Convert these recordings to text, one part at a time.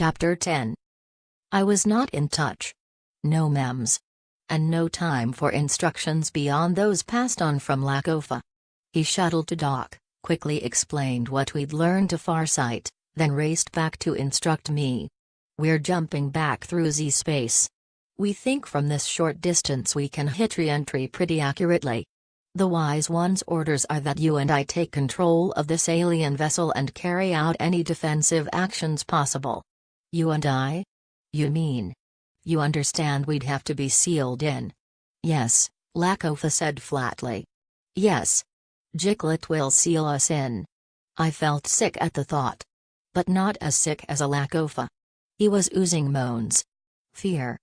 Chapter 10. I was not in touch. No mems. And no time for instructions beyond those passed on from Lakofa. He shuttled to dock, quickly explained what we'd learned to Farsight, then raced back to instruct me. We're jumping back through Z-space. We think from this short distance we can hit re-entry pretty accurately. The Wise One's orders are that you and I take control of this alien vessel and carry out any defensive actions possible. You and I? You mean? You understand we'd have to be sealed in? Yes, Lakofa said flatly. Yes. Jiklet will seal us in. I felt sick at the thought. But not as sick as a Lakofa. He was oozing moans. Fear.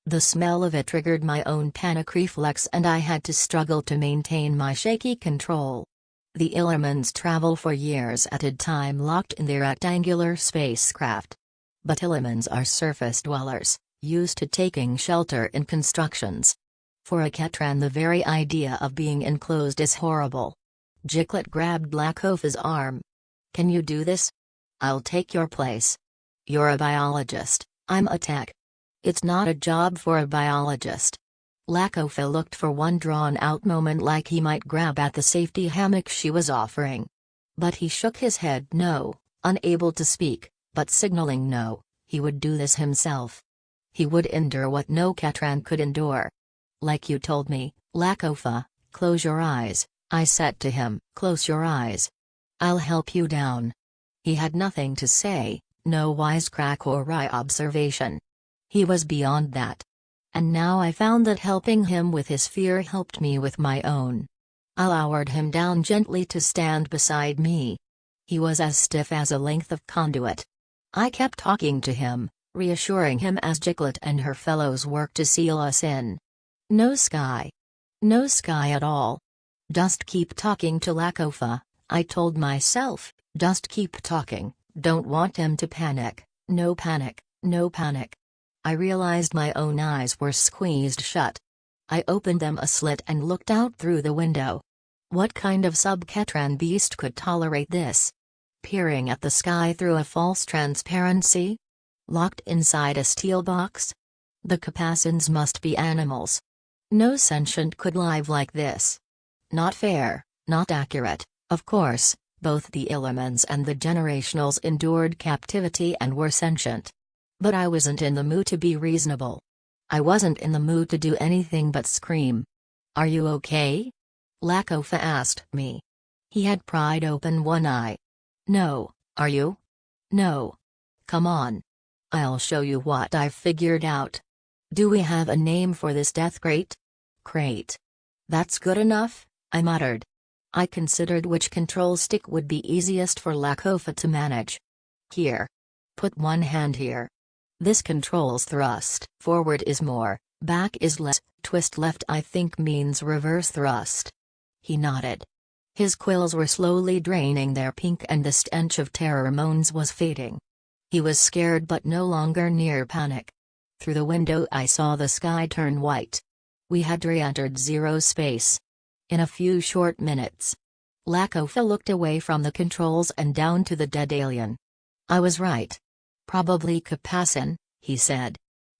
The smell of it triggered my own panic reflex and I had to struggle to maintain my shaky control. The Illimans travel for years at a time locked in their rectangular spacecraft. But Illimans are surface dwellers, used to taking shelter in constructions. For a Ketran, the very idea of being enclosed is horrible. Jiklet grabbed Lakofa's arm. Can you do this? I'll take your place. You're a biologist, I'm a tech. It's not a job for a biologist. Lakofa looked for one drawn-out moment like he might grab at the safety hammock she was offering. But he shook his head no, unable to speak, but signaling no, he would do this himself. He would endure what no Ketran could endure. Like you told me, Lakofa, close your eyes, I said to him. Close your eyes. I'll help you down. He had nothing to say, no wisecrack or wry observation. He was beyond that. And now I found that helping him with his fear helped me with my own. I lowered him down gently to stand beside me. He was as stiff as a length of conduit. I kept talking to him, reassuring him as Jiklet and her fellows worked to seal us in. No sky. No sky at all. Just keep talking to Lakofa, I told myself, just keep talking, don't want him to panic, no panic, no panic. I realized my own eyes were squeezed shut. I opened them a slit and looked out through the window. What kind of sub-Ketran beast could tolerate this? Peering at the sky through a false transparency? Locked inside a steel box? The Capassins must be animals. No sentient could live like this. Not fair, not accurate, of course, both the Illimans and the Generationals endured captivity and were sentient. But I wasn't in the mood to be reasonable. I wasn't in the mood to do anything but scream. Are you okay? Lakofa asked me. He had pried open one eye. No, are you? No. Come on. I'll show you what I've figured out. Do we have a name for this death crate? Crate. That's good enough, I muttered. I considered which control stick would be easiest for Lakofa to manage. Here. Put one hand here. This controls thrust. Forward is more, back is less, twist left I think means reverse thrust. He nodded. His quills were slowly draining their pink and the stench of pheromones was fading. He was scared but no longer near panic. Through the window I saw the sky turn white. We had re-entered zero space. In a few short minutes. Lakofa looked away from the controls and down to the dead alien. I was right. Probably Capassin, he said.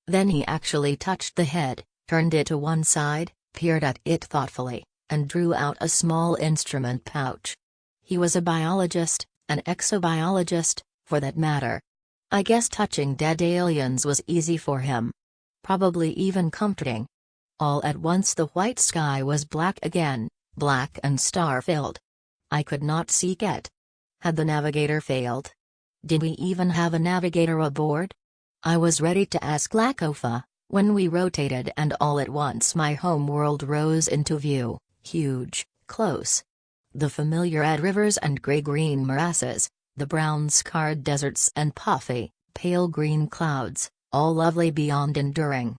Then he actually touched the head, turned it to one side, peered at it thoughtfully, and drew out a small instrument pouch. He was a biologist, an exobiologist, for that matter. I guess touching dead aliens was easy for him. Probably even comforting. All at once the white sky was black again, black and star-filled. I could not see it. Had the navigator failed? Did we even have a navigator aboard? I was ready to ask Lakofa, when we rotated and all at once my home world rose into view, huge, close. The familiar red rivers and gray-green morasses, the brown-scarred deserts and puffy, pale green clouds, all lovely beyond enduring.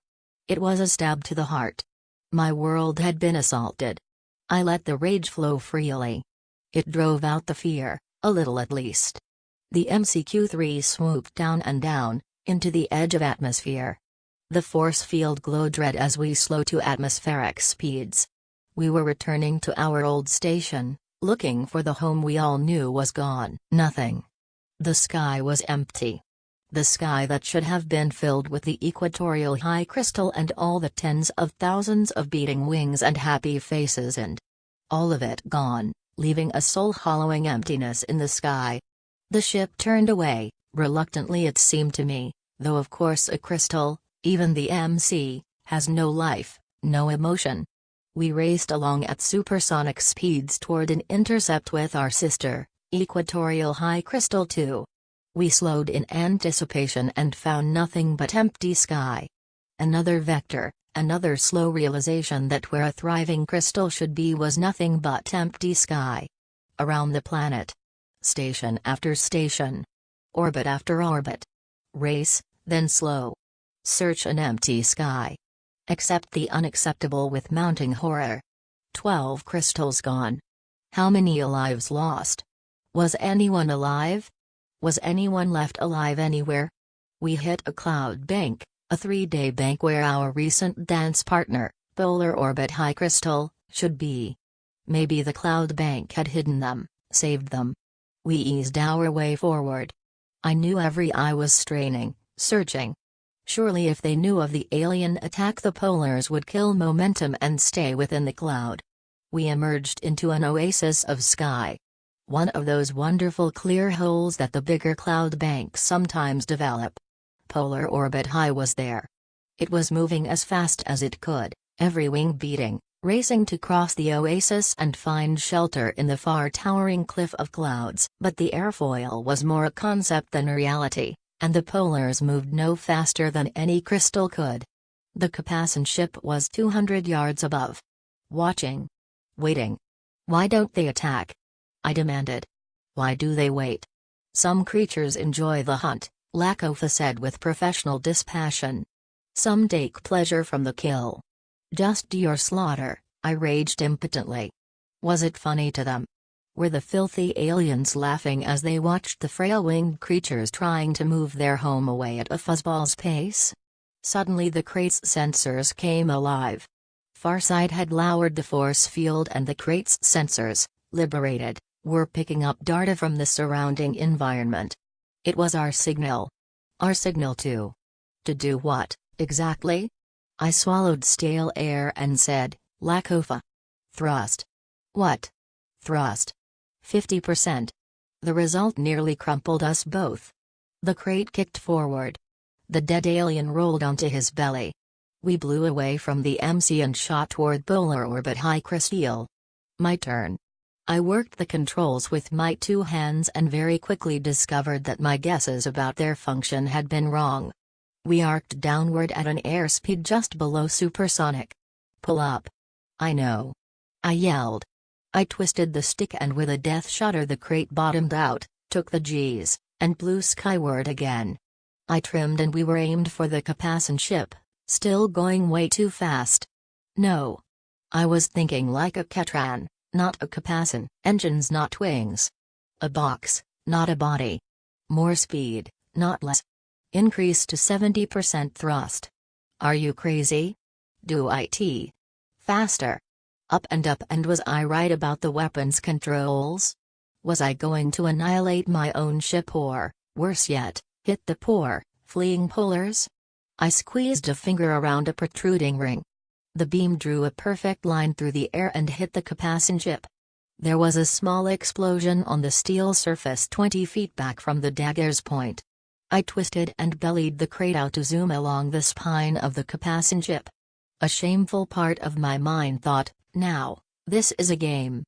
It was a stab to the heart. My world had been assaulted. I let the rage flow freely. It drove out the fear, a little at least. The MCQ-3 swooped down, into the edge of atmosphere. The force field glowed red as we slowed to atmospheric speeds. We were returning to our old station, looking for the home we all knew was gone. Nothing. The sky was empty. The sky that should have been filled with the equatorial high crystal and all the tens of thousands of beating wings and happy faces, and all of it gone, leaving a soul-hollowing emptiness in the sky. The ship turned away, reluctantly it seemed to me, though of course a crystal, even the MC, has no life, no emotion. We raced along at supersonic speeds toward an intercept with our sister, equatorial high crystal 2. We slowed in anticipation and found nothing but empty sky. Another vector, another slow realization that where a thriving crystal should be was nothing but empty sky. Around the planet. Station after station. Orbit after orbit. Race, then slow. Search an empty sky. Accept the unacceptable with mounting horror. 12 crystals gone. How many lives lost? Was anyone alive? Was anyone left alive anywhere? We hit a cloud bank, a 3-day bank where our recent dance partner, Polar Orbit High Crystal, should be. Maybe the cloud bank had hidden them, saved them. We eased our way forward. I knew every eye was straining, searching. Surely if they knew of the alien attack, the polars would kill momentum and stay within the cloud. We emerged into an oasis of sky. One of those wonderful clear holes that the bigger cloud banks sometimes develop. Polar Orbit High was there. It was moving as fast as it could, every wing beating, racing to cross the oasis and find shelter in the far towering cliff of clouds. But the airfoil was more a concept than a reality, and the polars moved no faster than any crystal could. The Capassan ship was 200 yards above. Watching. Waiting. Why don't they attack? I demanded. Why do they wait? Some creatures enjoy the hunt, Lakofa said with professional dispassion. Some take pleasure from the kill. Just do your slaughter, I raged impotently. Was it funny to them? Were the filthy aliens laughing as they watched the frail winged creatures trying to move their home away at a fuzzball's pace? Suddenly the crate's sensors came alive. Farside had lowered the force field and the crate's sensors, liberated, were picking up data from the surrounding environment. It was our signal. Our signal to do what, exactly? I swallowed stale air and said, Lakofa. Thrust. What? Thrust. 50%. The result nearly crumpled us both. The crate kicked forward. The dead alien rolled onto his belly. We blew away from the MC and shot toward Polar Orbit High Crystal. My turn. I worked the controls with my 2 hands and very quickly discovered that my guesses about their function had been wrong. We arced downward at an airspeed just below supersonic. Pull up. I know. I yelled. I twisted the stick and with a death shudder the crate bottomed out, took the G's, and blew skyward again. I trimmed and we were aimed for the Capassan ship, still going way too fast. No. I was thinking like a Ketran. Not a Capassan, engines not wings. A box, not a body. More speed, not less. Increase to 70% thrust. Are you crazy? Do it. Faster. Up, and was I right about the weapons controls? Was I going to annihilate my own ship or, worse yet, hit the poor, fleeing polars? I squeezed a finger around a protruding ring. The beam drew a perfect line through the air and hit the Capassan ship. There was a small explosion on the steel surface 20 feet back from the dagger's point. I twisted and bellied the crate out to zoom along the spine of the Capassan ship. A shameful part of my mind thought, now, this is a game.